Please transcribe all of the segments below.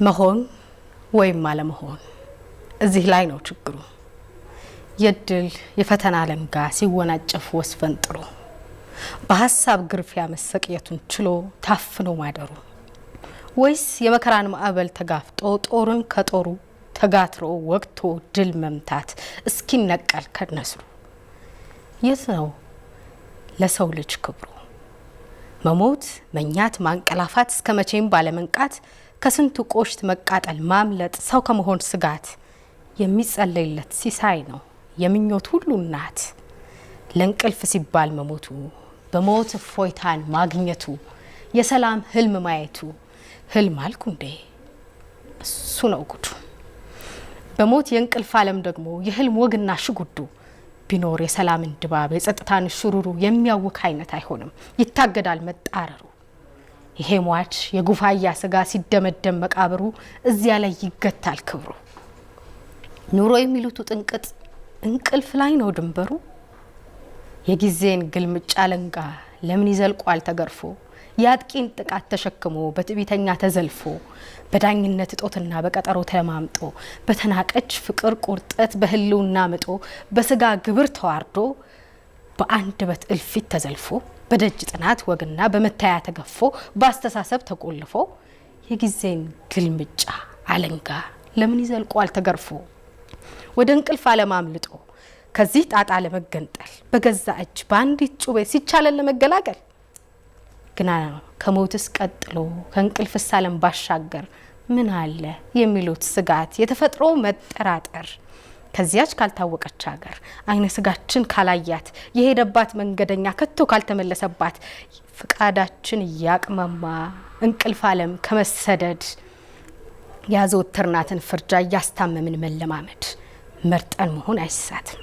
መሆን ወይም አለመሆን እዚህ ላይ ነው ችግሩ። የድል የፈተና ለንጋ ሲወናጨፍ ወስፈንጥሮ በሐሳብ ግርፊያ መሰቅየቱን ችሎ ታፍኖ ማደሩ ወይስ የመከራን ማዕበል ተጋፍጦ ጦርን ከጦሩ ተጋትሮ ወቅቶ ድል መምታት እስኪነቀል ከነስሩ የት ነው ለሰው ልጅ ክብሩ? መሞት መኛት ማንቀላፋት እስከመቼም ባለመንቃት ከስንቱ ቆሽት መቃጠል ማምለጥ ሰው ከመሆን ስጋት የሚጸለይለት ሲሳይ ነው የምኞት ሁሉ እናት። ለንቅልፍ ሲባል መሞቱ በሞት ፎይታን ማግኘቱ የሰላም ህልም ማየቱ ህልም አልኩ እንዴ እሱ ነው ጉዱ። በሞት የእንቅልፍ ዓለም ደግሞ የህልም ወግና ሽጉዱ ቢኖር የሰላምን ድባብ የጸጥታን ሽሩሩ የሚያውክ አይነት አይሆንም ይታገዳል መጣረሩ። ይሄ ሟች የጉፋያ ስጋ ሲደመደም መቃብሩ እዚያ ላይ ይገታል ክብሩ። ኑሮ የሚሉት ጥንቅጥ እንቅልፍ ላይ ነው ድንበሩ። የጊዜን ግልምጫ ለንጋ ለምን ይዘልቋል ተገርፎ ያጥቂን ጥቃት ተሸክሞ በትዕቢተኛ ተዘልፎ በዳኝነት እጦትና በቀጠሮ ተማምጦ በተናቀች ፍቅር ቁርጠት በህልውና ምጦ በስጋ ግብር ተዋርዶ በአንደበት እልፊት ተዘልፎ በደጅ ጥናት ወግና በመታያ ተገፎ በአስተሳሰብ ተቆልፎ የጊዜን ግልምጫ አለንጋ ለምን ይዘልቋል ተገርፎ ወደ እንቅልፍ አለማምልጦ ከዚህ ጣጣ ለመገንጠል በገዛ እጅ ባንዲት ጩቤ ሲቻለን ለመገላገል ግና ከሞትስ ቀጥሎ ከእንቅልፍስ ዓለም ባሻገር ምን አለ የሚሉት ስጋት የተፈጥሮ መጠራጠር ከዚያች ካልታወቀች ሀገር አይነ ስጋችን ካላያት የሄደባት መንገደኛ ከቶ ካልተመለሰባት ፍቃዳችን ያቅመማ እንቅልፍ ዓለም ከመሰደድ ያዘወትርናትን ፍርጃ ያስታመምን መለማመድ መርጠን መሆን አይሳትም።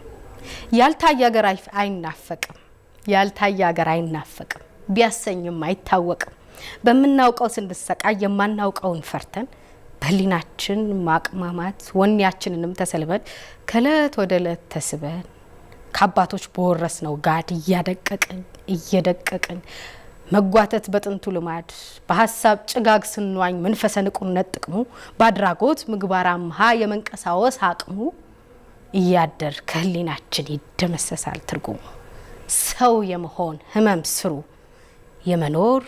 ያልታየ ሀገር አይናፈቅም ያልታየ ሀገር አይናፈቅም ቢያሰኝም አይታወቅም። በመናውቀው ስንሰቃይ የማናውቀውን ፈርተን በህሊናችን ማቅማማት ወንያችንንም ተሰልበን ከለት ወደ ለት ተስበን ከአባቶች በወረስነው ጋድ እየደቀቅን መጓተት በጥንቱ ልማድ በሐሳብ ጭጋግ ስንዋኝ መንፈሰ ንቁነት ጥቅሙ ባድራጎት ምግባራም የመንቀሳወስ አቅሙ እያደር ከህሊናችን ይደመሰሳል ትርጉሙ። ሰው የመሆን ህመም ስሩ የመኖር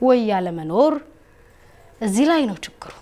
ወይ ያለ መኖር እዚህ ላይ ነው ችግሩ።